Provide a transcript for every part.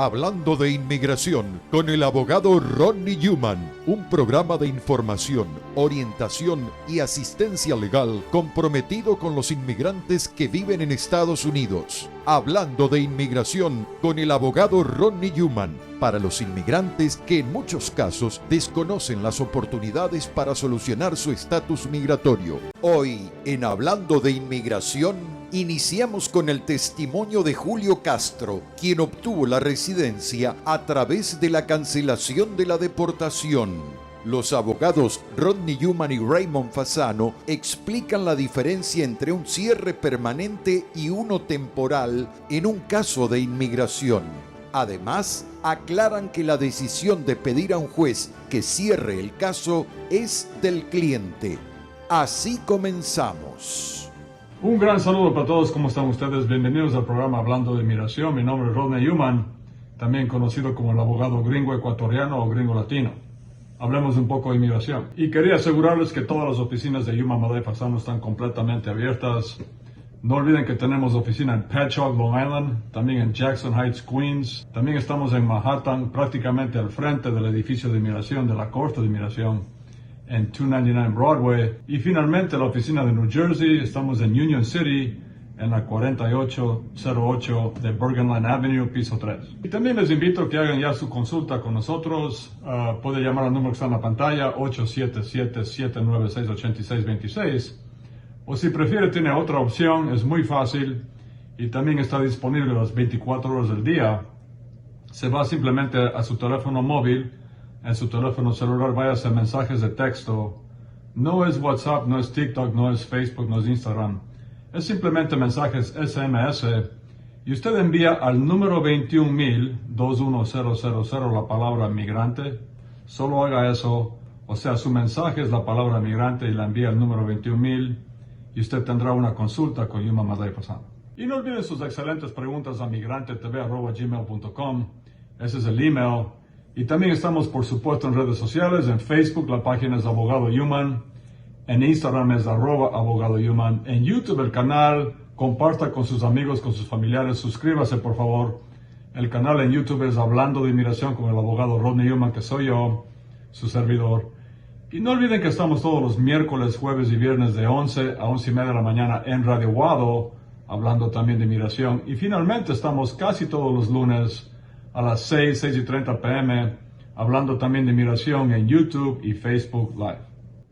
Hablando de inmigración con el abogado Rodney Newman, un programa de información, orientación y asistencia legal comprometido con los inmigrantes que viven en Estados Unidos. Hablando de inmigración con el abogado Rodney Newman, para los inmigrantes que en muchos casos desconocen las oportunidades para solucionar su estatus migratorio. Hoy, en Hablando de Inmigración, iniciamos con el testimonio de Julio Castro, quien obtuvo la residencia a través de la cancelación de la deportación. Los abogados Rodney Newman y Raymond Fasano explican la diferencia entre un cierre permanente y uno temporal en un caso de inmigración. Además, aclaran que la decisión de pedir a un juez que cierre el caso es del cliente. Así comenzamos. Un gran saludo para todos, ¿cómo están ustedes? Bienvenidos al programa Hablando de Inmigración. Mi nombre es Rodney Newman, también conocido como el abogado gringo ecuatoriano o gringo latino. Hablemos un poco de inmigración. Y quería asegurarles que todas las oficinas de Newman, Madej, Fasano están completamente abiertas. No olviden que tenemos oficina en Patchogue, Long Island, también en Jackson Heights, Queens. También estamos en Manhattan, prácticamente al frente del edificio de inmigración de la Corte de Inmigración, en 299 Broadway. Y finalmente la oficina de New Jersey, estamos en Union City, en la 4808 de Bergen Line Avenue, piso 3. Y también les invito a que hagan ya su consulta con nosotros. Puede llamar al número que está en la pantalla, 877-796-8626. O si prefiere, tiene otra opción, es muy fácil y también está disponible las 24 horas del día. Se va simplemente a su teléfono móvil, en su teléfono celular, vaya a hacer mensajes de texto. No es WhatsApp, no es TikTok, no es Facebook, no es Instagram. Es simplemente mensajes SMS y usted envía al número 21,000-21000 la palabra migrante. Solo haga eso, o sea, su mensaje es la palabra migrante y la envía al número 21,000 y usted tendrá una consulta con Newman, Madej, Fasano. Y no olviden sus excelentes preguntas a migrantetv@gmail.com. Ese es el email. Y también estamos, por supuesto, en redes sociales. En Facebook la página es Abogado Newman. En Instagram es @Abogado Newman. En YouTube el canal, comparta con sus amigos, con sus familiares. Suscríbase, por favor. El canal en YouTube es Hablando de Inmigración con el abogado Rodney Newman, que soy yo, su servidor. Y no olviden que estamos todos los miércoles, jueves y viernes de 11 a 11:30 de la mañana en Radio Wado, hablando también de inmigración. Y finalmente estamos casi todos los lunes a las 6:30 p.m., hablando también de inmigración en YouTube y Facebook Live.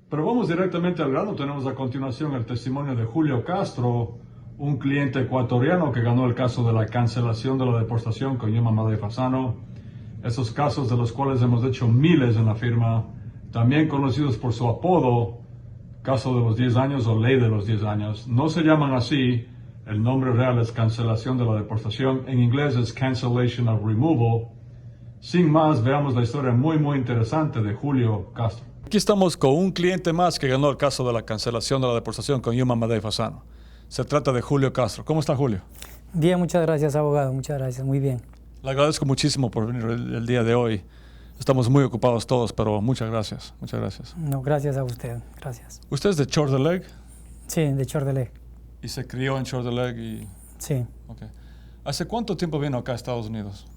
Pero vamos directamente al grano. Tenemos a continuación el testimonio de Julio Castro, un cliente ecuatoriano que ganó el caso de la cancelación de la deportación con Newman, Madej, Fasano. Esos casos de los cuales hemos hecho miles en la firma, también conocidos por su apodo, caso de los 10 años o ley de los 10 años. No se llaman así. El nombre real es cancelación de la deportación. En inglés es cancellation of removal. Sin más, veamos la historia muy interesante de Julio Castro. Aquí estamos con un cliente más que ganó el caso de la cancelación de la deportación con Newman, Madej, Fasano. Se trata de Julio Castro. ¿Cómo está, Julio? Bien, muchas gracias, abogado. Muchas gracias, muy bien. Le agradezco muchísimo por venir el día de hoy. Estamos muy ocupados todos, pero muchas gracias. Muchas gracias. No, gracias a usted. Gracias. ¿Usted es de Coeur d'Alene? Sí, de Coeur d'Alene. ¿Y se crió en Coeur d'Alene? Y... Sí. Okay. ¿Hace cuánto tiempo vino acá a Estados Unidos?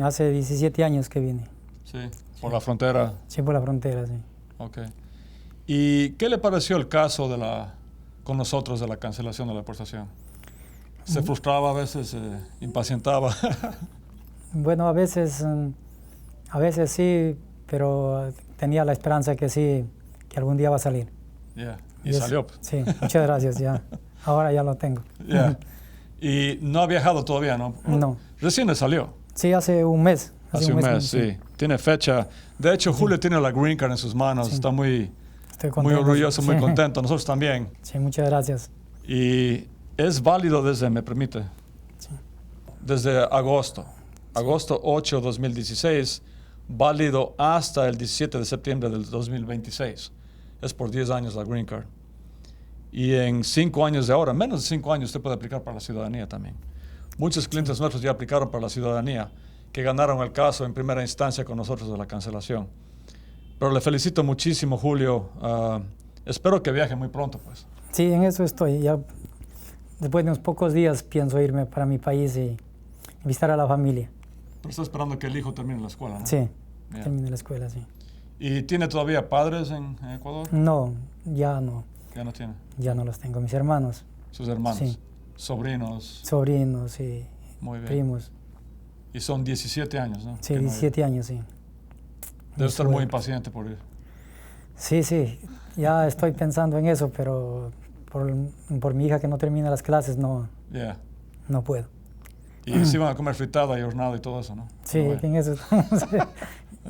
Hace 17 años que vine. Sí, por la frontera. Sí, por la frontera, sí. Ok. ¿Y qué le pareció el caso con nosotros de la cancelación de la deportación? ¿Se frustraba a veces, impacientaba? Bueno, a veces sí, pero tenía la esperanza que sí, que algún día va a salir. Yeah. Y salió. Sí, muchas gracias, ya. Ahora ya lo tengo. Yeah. Y no ha viajado todavía, ¿no? No. Recién le salió. Sí, hace un mes. Hace un mes, sí. Tiene fecha. De hecho, Julio tiene la green card en sus manos. Sí. Está muy orgulloso, muy contento. Nosotros también. Sí, muchas gracias. Y es válido me permite, sí, desde agosto 8 de 2016, válido hasta el 17 de septiembre del 2026. Es por 10 años la green card. Y en 5 años de ahora, menos de 5 años, usted puede aplicar para la ciudadanía también. Muchos clientes nuestros ya aplicaron para la ciudadanía, que ganaron el caso en primera instancia con nosotros de la cancelación. Pero le felicito muchísimo, Julio. Espero que viaje muy pronto, pues. Sí, en eso estoy. Ya después de unos pocos días pienso irme para mi país y visitar a la familia. Pero está esperando que el hijo termine la escuela, ¿no? Sí, Yeah. terminé la escuela, sí. ¿Y tiene todavía padres en Ecuador? No, ya no, Ya no tiene. ya no los tengo. Mis hermanos, Sus hermanos, Sí. sobrinos. sobrinos y Muy bien. primos. Y son 17 años, ¿no? Sí, Que no- 17 años, sí. Debe estar muy suegro. impaciente por ir. Sí, sí, ya estoy pensando en eso, pero por mi hija que no termina las clases no, Yeah. no puedo. Y sí van a comer fritada y hornado y todo eso, ¿no? Sí, Pero bueno. en eso estamos.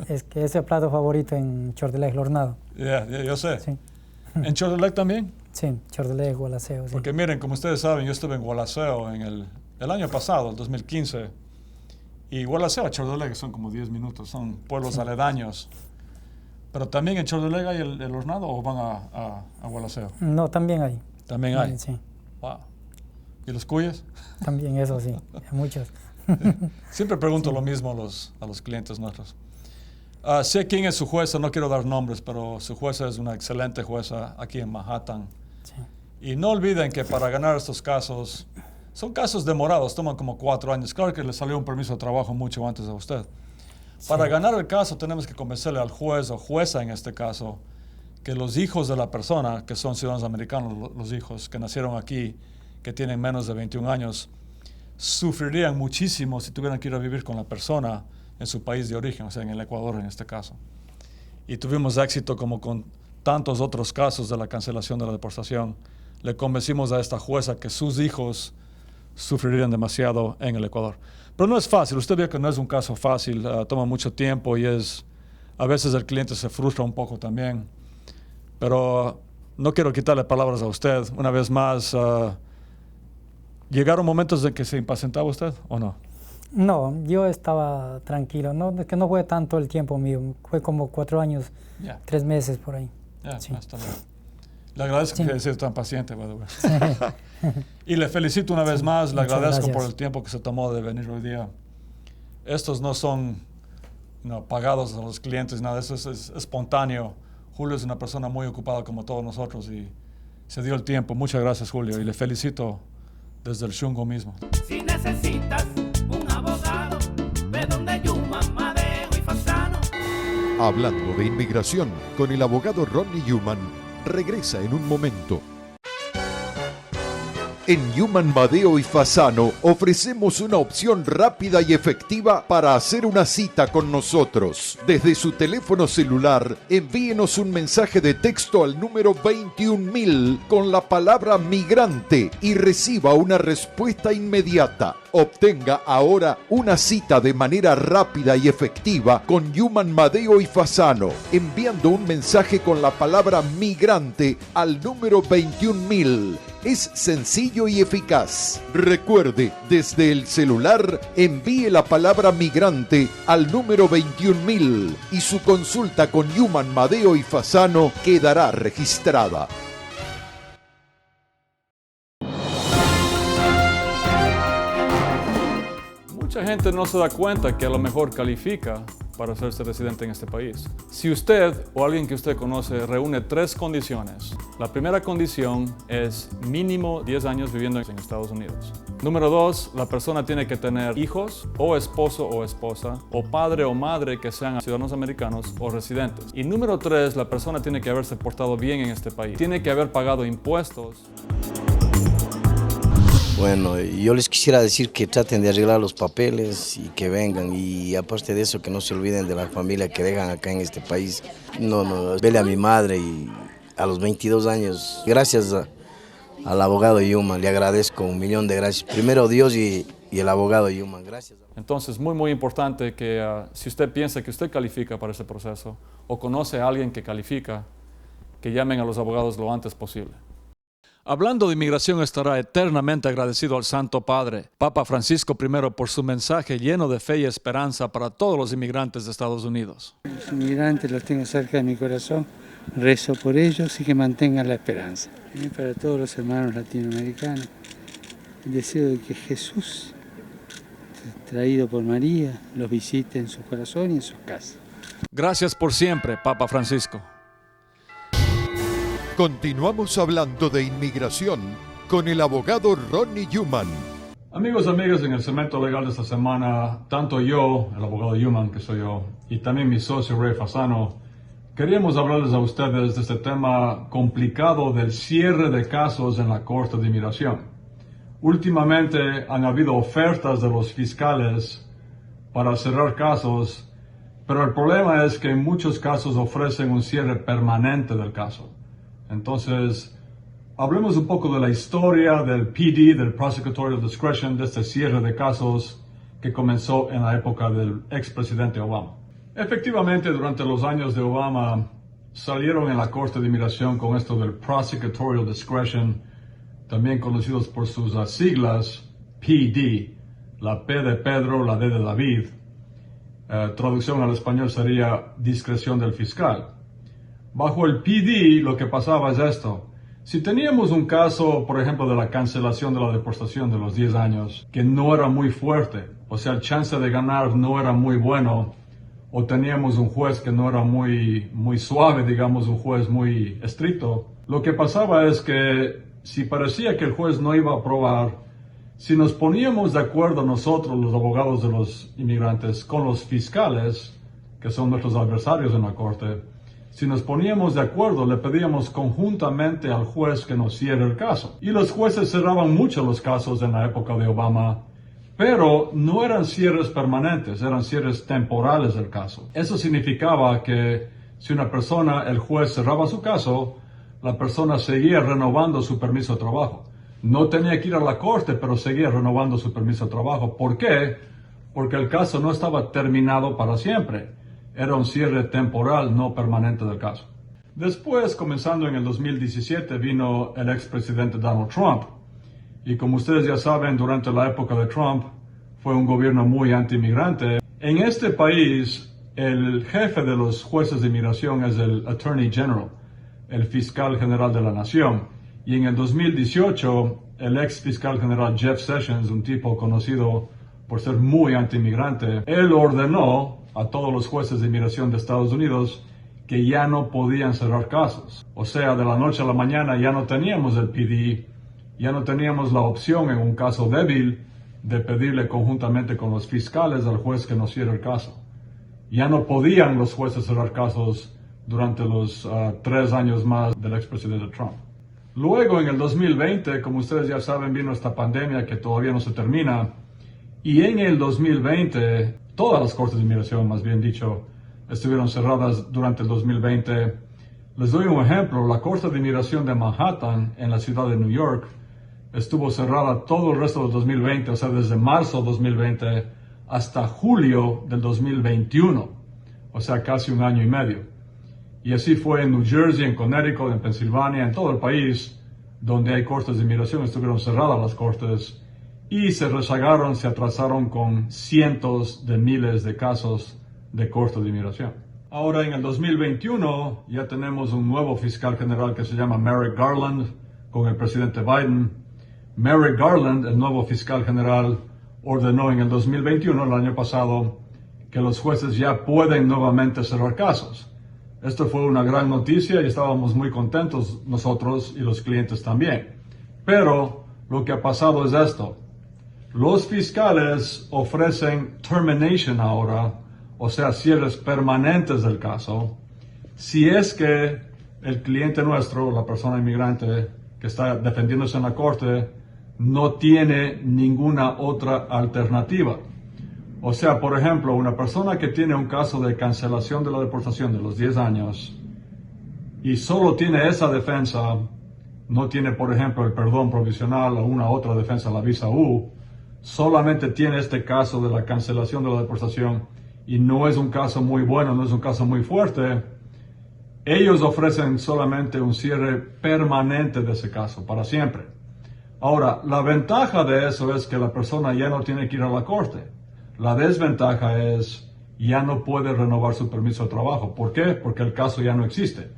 Es que ese plato favorito en Chordelec, el hornado. Yeah, yo sé. Sí, ¿En Chordelec también? sí, Chordelec, Gualaceo, sí. Porque miren, como ustedes saben, yo estuve en Gualaceo en el año pasado, el 2015. Y Gualaceo a Chordelec son como 10 minutos, son pueblos Sí. aledaños. Pero también en Chordelec hay el hornado o van a Gualaceo. No, también hay. También hay. Sí, Wow. ¿Y los cuyes? también eso sí, hay muchos. Siempre pregunto lo mismo a los clientes nuestros. Sé quién es su jueza, no quiero dar nombres, pero su jueza es una excelente jueza aquí en Manhattan. Sí. Y no olviden que para ganar estos casos, son casos demorados, toman como 4 años. Claro que le salió un permiso de trabajo mucho antes a usted. Para ganar el caso tenemos que convencerle al juez o jueza en este caso que los hijos de la persona, que son ciudadanos americanos, los hijos que nacieron aquí, que tienen menos de 21 años, sufrirían muchísimo si tuvieran que ir a vivir con la persona en su país de origen, o sea, en el Ecuador en este caso. Y tuvimos éxito como con tantos otros casos de la cancelación de la deportación. Le convencimos a esta jueza que sus hijos sufrirían demasiado en el Ecuador. Pero no es fácil, usted ve que no es un caso fácil, toma mucho tiempo y a veces el cliente se frustra un poco también. Pero no quiero quitarle palabras a usted. Una vez más, ¿llegaron momentos en que se impacientaba usted o no? No, yo estaba tranquilo. No, es que no fue tanto el tiempo mío. Fue como 4 años, Ya, 3 meses por ahí. sí. Sí. Está bien. Le agradezco Sí. que haya sido tan paciente, by the way. Y le felicito una vez más, le Muchas agradezco por gracias. el tiempo que se tomó de venir hoy día. Estos no son pagados a los clientes, nada, eso es espontáneo. Julio es una persona muy ocupada como todos nosotros y se dio el tiempo. Muchas gracias, Julio, y le felicito desde el Shungo mismo. Si necesitas un abogado, ve donde Yuman, Madeo y Fasano. Hablando de inmigración con el abogado Ronnie Newman, regresa en un momento. En Newman, Madeo y Fasano ofrecemos una opción rápida y efectiva para hacer una cita con nosotros. Desde su teléfono celular, envíenos un mensaje de texto al número 21000 con la palabra migrante y reciba una respuesta inmediata. Obtenga ahora una cita de manera rápida y efectiva con Newman, Madeo y Fasano, enviando un mensaje con la palabra migrante al número 21000. Es sencillo y eficaz. Recuerde, desde el celular, envíe la palabra migrante al número 21000 y su consulta con Newman, Madeo y Fasano quedará registrada. Mucha gente no se da cuenta que a lo mejor califica para hacerse residente en este país. Si usted o alguien que usted conoce reúne 3 condiciones, la primera condición es mínimo 10 años viviendo en Estados Unidos. Número 2, la persona tiene que tener hijos o esposo o esposa o padre o madre que sean ciudadanos americanos o residentes. Y número 3, la persona tiene que haberse portado bien en este país. Tiene que haber pagado impuestos. Bueno, yo les quisiera decir que traten de arreglar los papeles y que vengan, y aparte de eso que no se olviden de la familia que dejan acá en este país. Vele a mi madre y a los 22 años, gracias al abogado Newman, le agradezco 1.000.000 de gracias. Primero Dios y el abogado Newman, gracias. Entonces, muy importante que si usted piensa que usted califica para ese proceso o conoce a alguien que califica, que llamen a los abogados lo antes posible. Hablando de inmigración, estará eternamente agradecido al Santo Padre, Papa Francisco I, por su mensaje lleno de fe y esperanza para todos los inmigrantes de Estados Unidos. Los inmigrantes los tengo cerca de mi corazón, rezo por ellos y que mantengan la esperanza. Y para todos los hermanos latinoamericanos, el deseo de que Jesús, traído por María, los visite en su corazón y en sus casas. Gracias por siempre, Papa Francisco. Continuamos hablando de inmigración con el abogado Ronnie Newman. Amigos y amigas, en el segmento legal de esta semana, tanto yo, el abogado Yuman, que soy yo, y también mi socio Ray Fasano, queríamos hablarles a ustedes de este tema complicado del cierre de casos en la Corte de Inmigración. Últimamente han habido ofertas de los fiscales para cerrar casos, pero el problema es que en muchos casos ofrecen un cierre permanente del caso. Entonces, hablemos un poco de la historia del PD, del Prosecutorial Discretion, de este cierre de casos que comenzó en la época del expresidente Obama. Efectivamente, durante los años de Obama, salieron en la Corte de Inmigración con esto del Prosecutorial Discretion, también conocidos por sus siglas, PD, la P de Pedro, la D de David. Traducción al español sería discreción del fiscal. Bajo el PD lo que pasaba es esto. Si teníamos un caso, por ejemplo, de la cancelación de la deportación de los 10 años, que no era muy fuerte, o sea, el chance de ganar no era muy bueno, o teníamos un juez que no era muy suave, digamos, un juez muy estricto, lo que pasaba es que si parecía que el juez no iba a aprobar, si nos poníamos de acuerdo nosotros, los abogados de los inmigrantes, con los fiscales, que son nuestros adversarios en la corte, si nos poníamos de acuerdo, le pedíamos conjuntamente al juez que nos cierre el caso. Y los jueces cerraban mucho los casos en la época de Obama, pero no eran cierres permanentes, eran cierres temporales del caso. Eso significaba que si una persona, el juez cerraba su caso, la persona seguía renovando su permiso de trabajo. No tenía que ir a la corte, pero seguía renovando su permiso de trabajo. ¿Por qué? Porque el caso no estaba terminado para siempre. Era un cierre temporal, no permanente del caso. Después, comenzando en el 2017, vino el expresidente Donald Trump. Y como ustedes ya saben, durante la época de Trump, fue un gobierno muy anti-inmigrante. En este país, el jefe de los jueces de inmigración es el Attorney General, el fiscal general de la nación. Y en el 2018, el ex fiscal general Jeff Sessions, un tipo conocido por ser muy anti-inmigrante, él ordenó a todos los jueces de inmigración de Estados Unidos que ya no podían cerrar casos. O sea, de la noche a la mañana ya no teníamos el PD, ya no teníamos la opción en un caso débil de pedirle conjuntamente con los fiscales al juez que nos cierre el caso. Ya no podían los jueces cerrar casos durante los 3 años más del expresidente Trump. Luego, en el 2020, como ustedes ya saben, vino esta pandemia que todavía no se termina. Y en el 2020, todas las cortes de inmigración, más bien dicho, estuvieron cerradas durante el 2020. Les doy un ejemplo. La Corte de Inmigración de Manhattan, en la ciudad de New York, estuvo cerrada todo el resto del 2020, o sea, desde marzo del 2020 hasta julio del 2021, o sea, casi un año y medio. Y así fue en New Jersey, en Connecticut, en Pensilvania, en todo el país, donde hay cortes de inmigración, estuvieron cerradas las cortes y se rezagaron, se atrasaron con cientos de miles de casos de cortes de inmigración. Ahora, en el 2021, ya tenemos un nuevo fiscal general que se llama Merrick Garland, con el presidente Biden. Merrick Garland, el nuevo fiscal general, ordenó en el 2021, el año pasado, que los jueces ya pueden nuevamente cerrar casos. Esto fue una gran noticia y estábamos muy contentos nosotros y los clientes también. Pero lo que ha pasado es esto. Los fiscales ofrecen termination ahora, o sea, cierres permanentes del caso, si es que el cliente nuestro, la persona inmigrante que está defendiéndose en la corte, no tiene ninguna otra alternativa. O sea, por ejemplo, una persona que tiene un caso de cancelación de la deportación de los 10 años y solo tiene esa defensa, no tiene, por ejemplo, el perdón provisional o una otra defensa, la visa U, solamente tiene este caso de la cancelación de la deportación y no es un caso muy bueno, no es un caso muy fuerte, ellos ofrecen solamente un cierre permanente de ese caso, para siempre. Ahora, la ventaja de eso es que la persona ya no tiene que ir a la corte. La desventaja es ya no puede renovar su permiso de trabajo. ¿Por qué? Porque el caso ya no existe.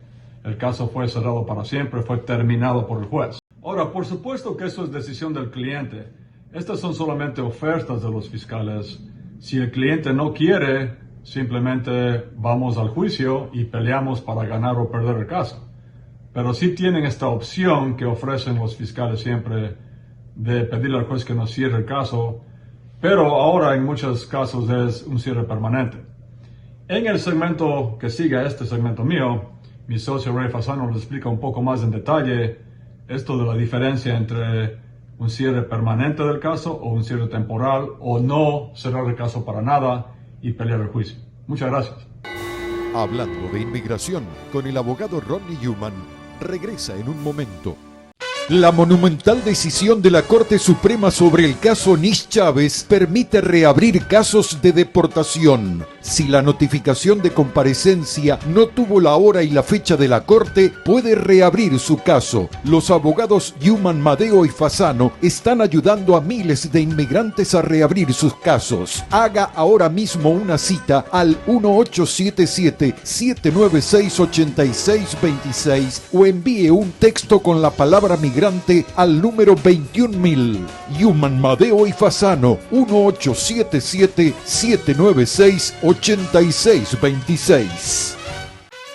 El caso fue cerrado para siempre, fue terminado por el juez. Ahora, por supuesto que eso es decisión del cliente. Estas son solamente ofertas de los fiscales. Si el cliente no quiere, simplemente vamos al juicio y peleamos para ganar o perder el caso. Pero sí tienen esta opción que ofrecen los fiscales siempre de pedirle al juez que nos cierre el caso, pero ahora en muchos casos es un cierre permanente. En el segmento que sigue a este segmento mío, mi socio Ray Fasano nos explica un poco más en detalle esto de la diferencia entre un cierre permanente del caso o un cierre temporal, o no cerrar el caso para nada y pelear el juicio. Muchas gracias. Hablando de inmigración con el abogado Rodney Newman, regresa en un momento. La monumental decisión de la Corte Suprema sobre el caso Nish Chávez permite reabrir casos de deportación. Si la notificación de comparecencia no tuvo la hora y la fecha de la Corte, puede reabrir su caso. Los abogados Newman, Madeo y Fasano están ayudando a miles de inmigrantes a reabrir sus casos. Haga ahora mismo una cita al 1877-796-8626 o envíe un texto con la palabra migrante al número 21.000. Newman, Madeo y Fasano, 1877-796-8626.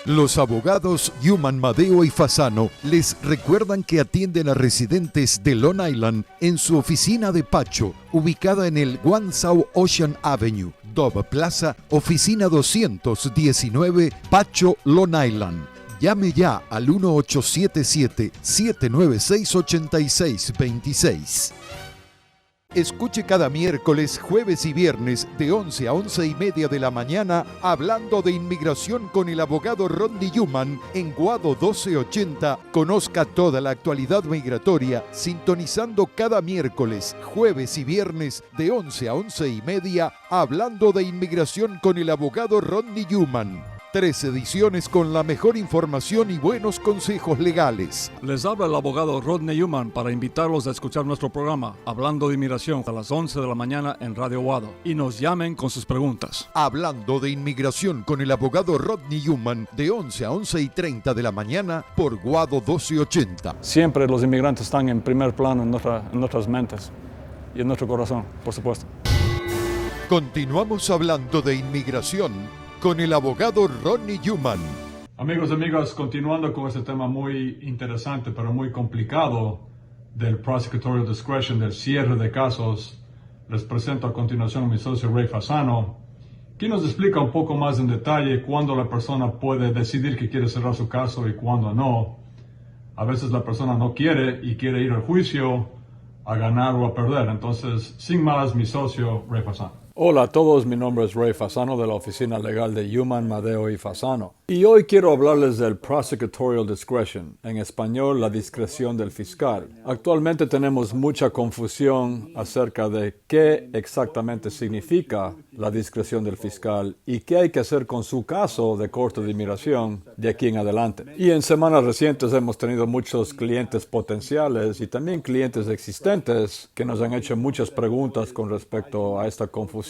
Los abogados Newman, Madeo y Fasano les recuerdan que atienden a residentes de Long Island en su oficina de Pacho, ubicada en el One South Ocean Avenue, Dove Plaza, oficina 219, Pacho, Long Island. Llame ya al 1877-796-8626. Escuche cada miércoles, jueves y viernes de 11 a 11 y media de la mañana hablando de inmigración con el abogado Rodney Newman en Guado 1280. Conozca toda la actualidad migratoria sintonizando cada miércoles, jueves y viernes de 11 a 11 y media hablando de inmigración con el abogado Rodney Newman. 3 ediciones con la mejor información y buenos consejos legales. Les habla el abogado Rodney Newman para invitarlos a escuchar nuestro programa Hablando de Inmigración a las 11 de la mañana en Radio Guado y nos llamen con sus preguntas. Hablando de inmigración con el abogado Rodney Newman de 11 a 11 y 30 de la mañana por Guado 1280. Siempre los inmigrantes están en primer plano en nuestras mentes y en nuestro corazón, por supuesto. Continuamos hablando de inmigración con el abogado Rodney Newman. Amigos y amigas, continuando con este tema muy interesante pero muy complicado del prosecutorial discretion, del cierre de casos, les presento a continuación a mi socio Ray Fasano, quien nos explica un poco más en detalle cuándo la persona puede decidir que quiere cerrar su caso y cuándo no. A veces la persona no quiere y quiere ir al juicio a ganar o a perder. Entonces, sin más, mi socio Ray Fasano. Hola a todos, mi nombre es Ray Fasano de la Oficina Legal de Newman, Madeo y Fasano. Y hoy quiero hablarles del prosecutorial discretion, en español la discreción del fiscal. Actualmente tenemos mucha confusión acerca de qué exactamente significa la discreción del fiscal y qué hay que hacer con su caso de corte de inmigración de aquí en adelante. Y en semanas recientes hemos tenido muchos clientes potenciales y también clientes existentes que nos han hecho muchas preguntas con respecto a esta confusión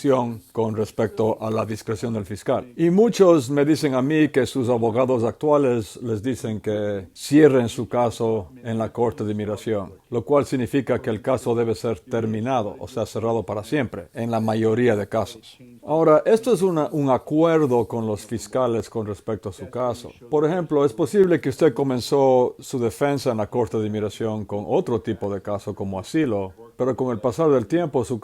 con respecto a la discreción del fiscal. Y muchos me dicen a mí que sus abogados actuales les dicen que cierren su caso en la Corte de Inmigración, lo cual significa que el caso debe ser terminado, o sea, cerrado para siempre, en la mayoría de casos. Ahora, esto es un acuerdo con los fiscales con respecto a su caso. Por ejemplo, es posible que usted comenzó su defensa en la Corte de Inmigración con otro tipo de caso como asilo, pero con el pasar del tiempo su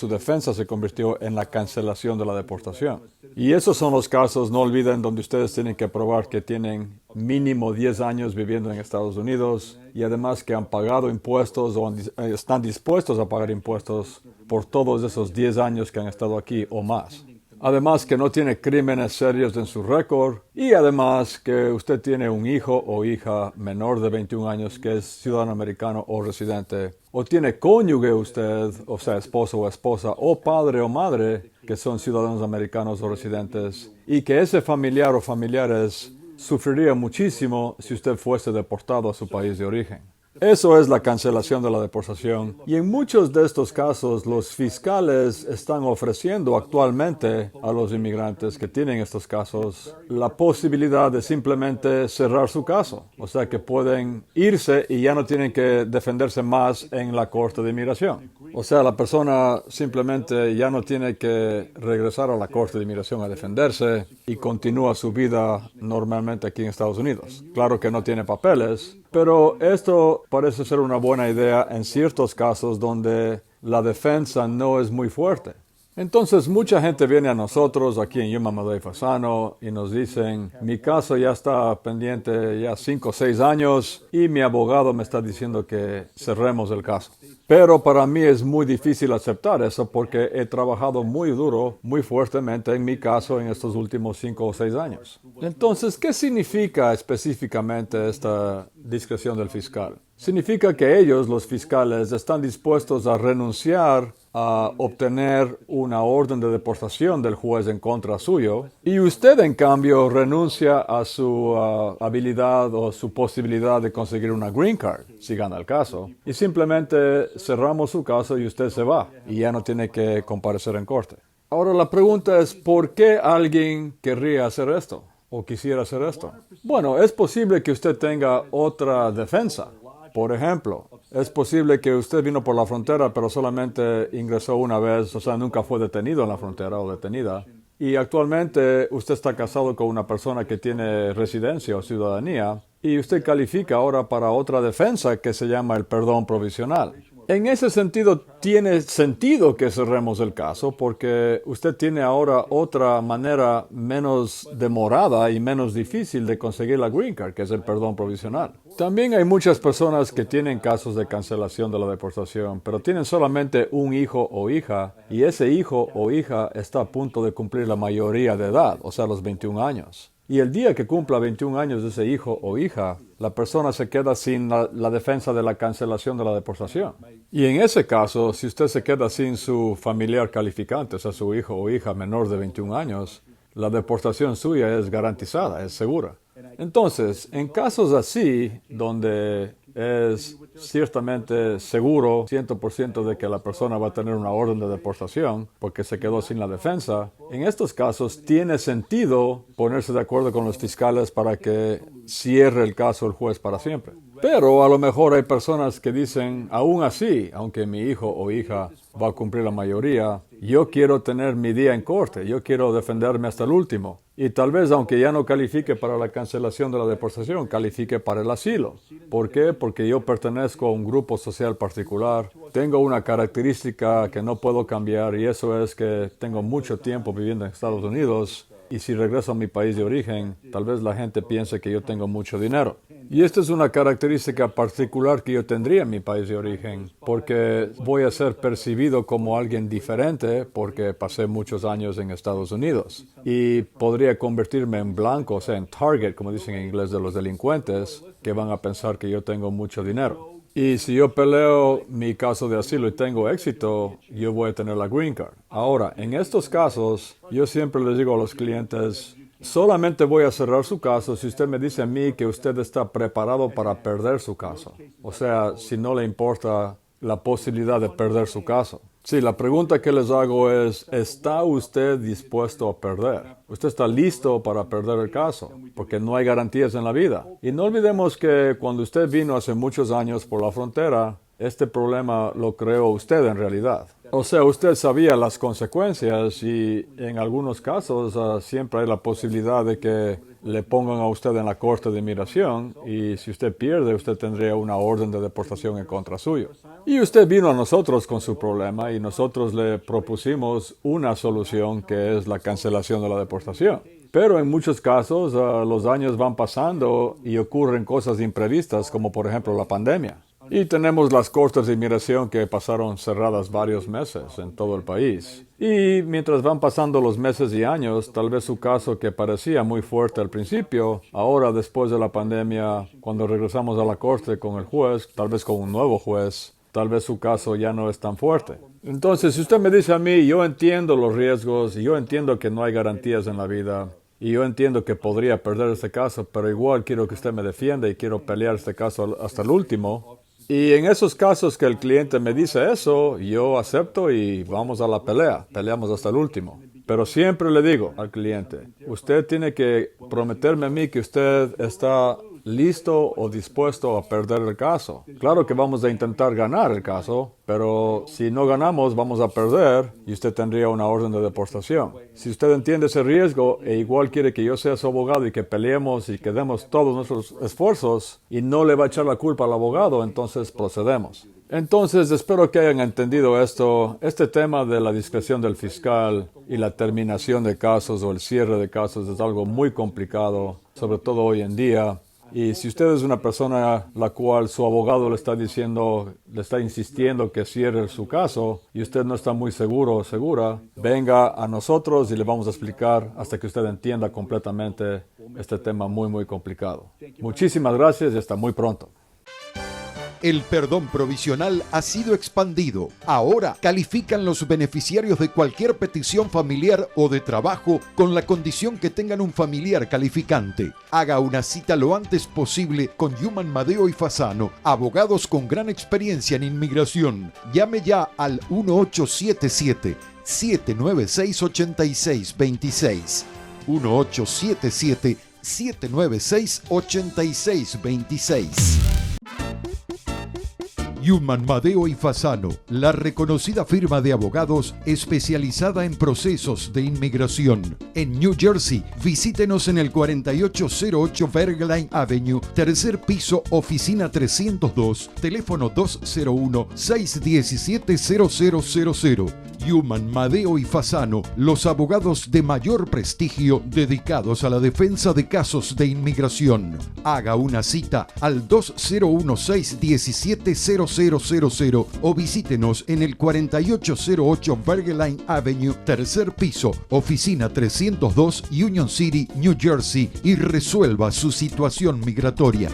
defensa se convirtió en la cancelación de la deportación. Y esos son los casos, no olviden, donde ustedes tienen que probar que tienen mínimo 10 años viviendo en Estados Unidos y además que han pagado impuestos o están dispuestos a pagar impuestos por todos esos 10 años que han estado aquí o más. Además que no tiene crímenes serios en su récord y además que usted tiene un hijo o hija menor de 21 años que es ciudadano americano o residente, o tiene cónyuge usted, o sea, esposo o esposa, o padre o madre que son ciudadanos americanos o residentes, y que ese familiar o familiares sufriría muchísimo si usted fuese deportado a su país de origen. Eso es la cancelación de la deportación. Y en muchos de estos casos, los fiscales están ofreciendo actualmente a los inmigrantes que tienen estos casos la posibilidad de simplemente cerrar su caso. O sea que pueden irse y ya no tienen que defenderse más en la Corte de Inmigración. O sea, la persona simplemente ya no tiene que regresar a la Corte de Inmigración a defenderse y continúa su vida normalmente aquí en Estados Unidos. Claro que no tiene papeles, pero esto parece ser una buena idea en ciertos casos donde la defensa no es muy fuerte. Entonces, mucha gente viene a nosotros aquí en Yuma, Madero y Fasano y nos dicen, mi caso ya está pendiente ya 5 o 6 años y mi abogado me está diciendo que cerremos el caso. Pero para mí es muy difícil aceptar eso porque he trabajado muy duro, muy fuertemente en mi caso en estos últimos 5 o 6 años. Entonces, ¿qué significa específicamente esta discreción del fiscal? Significa que ellos, los fiscales, están dispuestos a renunciar a obtener una orden de deportación del juez en contra suyo, y usted, en cambio, renuncia a su habilidad o su posibilidad de conseguir una green card, si gana el caso, y simplemente cerramos su caso y usted se va, y ya no tiene que comparecer en corte. Ahora la pregunta es, ¿por qué alguien querría hacer esto? ¿O quisiera hacer esto? Bueno, es posible que usted tenga otra defensa. Por ejemplo, es posible que usted vino por la frontera, pero solamente ingresó una vez, o sea, nunca fue detenido en la frontera o detenida. Y actualmente usted está casado con una persona que tiene residencia o ciudadanía y usted califica ahora para otra defensa que se llama el perdón provisional. En ese sentido, tiene sentido que cerremos el caso porque usted tiene ahora otra manera menos demorada y menos difícil de conseguir la green card, que es el perdón provisional. También hay muchas personas que tienen casos de cancelación de la deportación, pero tienen solamente un hijo o hija, y ese hijo o hija está a punto de cumplir la mayoría de edad, o sea, los 21 años. Y el día que cumpla 21 años de ese hijo o hija, la persona se queda sin la defensa de la cancelación de la deportación. Y en ese caso, si usted se queda sin su familiar calificante, o sea, su hijo o hija menor de 21 años, la deportación suya es garantizada, es segura. Entonces, en casos así, donde es ciertamente seguro 100% de que la persona va a tener una orden de deportación porque se quedó sin la defensa, en estos casos tiene sentido ponerse de acuerdo con los fiscales para que cierre el caso el juez para siempre. Pero a lo mejor hay personas que dicen, aún así, aunque mi hijo o hija va a cumplir la mayoría, yo quiero tener mi día en corte, yo quiero defenderme hasta el último. Y tal vez, aunque ya no califique para la cancelación de la deportación, califique para el asilo. ¿Por qué? Porque yo pertenezco a un grupo social particular, tengo una característica que no puedo cambiar y eso es que tengo mucho tiempo viviendo en Estados Unidos. Y si regreso a mi país de origen, tal vez la gente piense que yo tengo mucho dinero. Y esta es una característica particular que yo tendría en mi país de origen, porque voy a ser percibido como alguien diferente porque pasé muchos años en Estados Unidos. Y podría convertirme en blanco, o sea, en target, como dicen en inglés, de los delincuentes, que van a pensar que yo tengo mucho dinero. Y si yo peleo mi caso de asilo y tengo éxito, yo voy a tener la green card. Ahora, en estos casos, yo siempre les digo a los clientes, solamente voy a cerrar su caso si usted me dice a mí que usted está preparado para perder su caso. O sea, si no le importa la posibilidad de perder su caso. Sí, la pregunta que les hago es, ¿está usted dispuesto a perder? ¿Usted está listo para perder el caso? Porque no hay garantías en la vida. Y no olvidemos que cuando usted vino hace muchos años por la frontera, este problema lo creó usted en realidad. O sea, usted sabía las consecuencias y en algunos casos siempre hay la posibilidad de que le pongan a usted en la Corte de Inmigración y si usted pierde, usted tendría una orden de deportación en contra suyo. Y usted vino a nosotros con su problema y nosotros le propusimos una solución que es la cancelación de la deportación. Pero en muchos casos los años van pasando y ocurren cosas imprevistas como por ejemplo la pandemia. Y tenemos las cortes de inmigración que pasaron cerradas varios meses en todo el país. Y mientras van pasando los meses y años, tal vez su caso que parecía muy fuerte al principio, ahora después de la pandemia, cuando regresamos a la corte con el juez, tal vez con un nuevo juez, tal vez su caso ya no es tan fuerte. Entonces, si usted me dice a mí, yo entiendo los riesgos, y yo entiendo que no hay garantías en la vida, y yo entiendo que podría perder este caso, pero igual quiero que usted me defienda y quiero pelear este caso hasta el último. Y en esos casos que el cliente me dice eso, yo acepto y vamos a la pelea. Peleamos hasta el último. Pero siempre le digo al cliente, usted tiene que prometerme a mí que usted está listo o dispuesto a perder el caso. Claro que vamos a intentar ganar el caso, pero si no ganamos vamos a perder y usted tendría una orden de deportación. Si usted entiende ese riesgo e igual quiere que yo sea su abogado y que peleemos y que demos todos nuestros esfuerzos y no le va a echar la culpa al abogado, entonces procedemos. Entonces, espero que hayan entendido esto. Este tema de la discreción del fiscal y la terminación de casos o el cierre de casos es algo muy complicado, sobre todo hoy en día. Y si usted es una persona la cual su abogado le está insistiendo que cierre su caso y usted no está muy seguro o segura, venga a nosotros y le vamos a explicar hasta que usted entienda completamente este tema muy, muy complicado. Muchísimas gracias y hasta muy pronto. El perdón provisional ha sido expandido. Ahora califican los beneficiarios de cualquier petición familiar o de trabajo con la condición que tengan un familiar calificante. Haga una cita lo antes posible con Yuman Madeo y Fasano, abogados con gran experiencia en inmigración. Llame ya al 1877-796-8626. 1877-796-8626. Yuman Madeo y Fasano, la reconocida firma de abogados especializada en procesos de inmigración. En New Jersey, visítenos en el 4808 Bergline Avenue, tercer piso, oficina 302, teléfono 201-617-0000. Yuman Madeo y Fasano, los abogados de mayor prestigio dedicados a la defensa de casos de inmigración. Haga una cita al 201-617-0000 o visítenos en el 4808 Bergline Avenue, tercer piso, oficina 302, Union City, New Jersey, y resuelva su situación migratoria.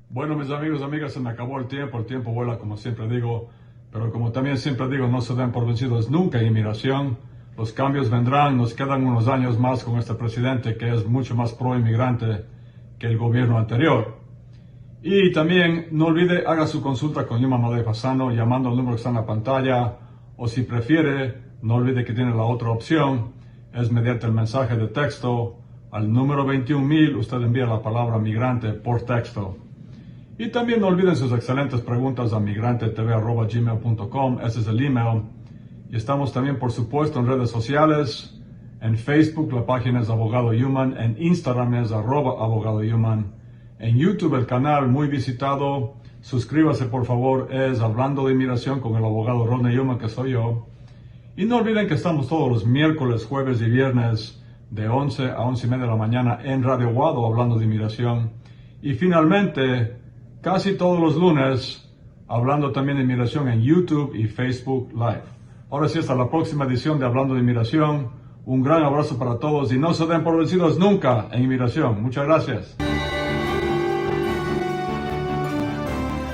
Bueno, mis amigos y amigas, se me acabó el tiempo vuela como siempre digo, pero como también siempre digo, no se den por vencidos nunca en inmigración. Los cambios vendrán, nos quedan unos años más con este presidente que es mucho más pro-inmigrante que el gobierno anterior. Y también no olvide, haga su consulta con Yuman Madeo y Fasano llamando al número que está en la pantalla, o si prefiere, no olvide que tiene la otra opción, es mediante el mensaje de texto al número 21,000, usted envía la palabra migrante por texto. Y también no olviden sus excelentes preguntas a migrantetv@gmail.com, ese es el email. Y estamos también, por supuesto, en redes sociales. En Facebook la página es Abogado Yuman, en Instagram es @Abogado Yuman. En YouTube el canal muy visitado, suscríbase por favor, es Hablando de Inmigración con el abogado Rodney Yuman, que soy yo. Y no olviden que estamos todos los miércoles, jueves y viernes de 11 a 11:30 de la mañana en Radio Guado, Hablando de Inmigración. Y finalmente, casi todos los lunes, hablando también de inmigración en YouTube y Facebook Live. Ahora sí, hasta la próxima edición de Hablando de Inmigración. Un gran abrazo para todos y no se den por vencidos nunca en inmigración. Muchas gracias.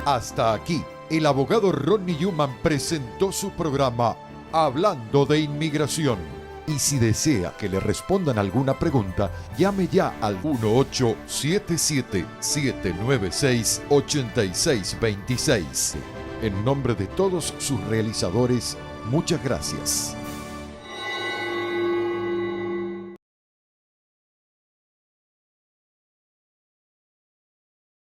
Hasta aquí, el abogado Rodney Yuman presentó su programa Hablando de Inmigración. Y si desea que le respondan alguna pregunta, llame ya al 1877-796-8626. En nombre de todos sus realizadores, muchas gracias.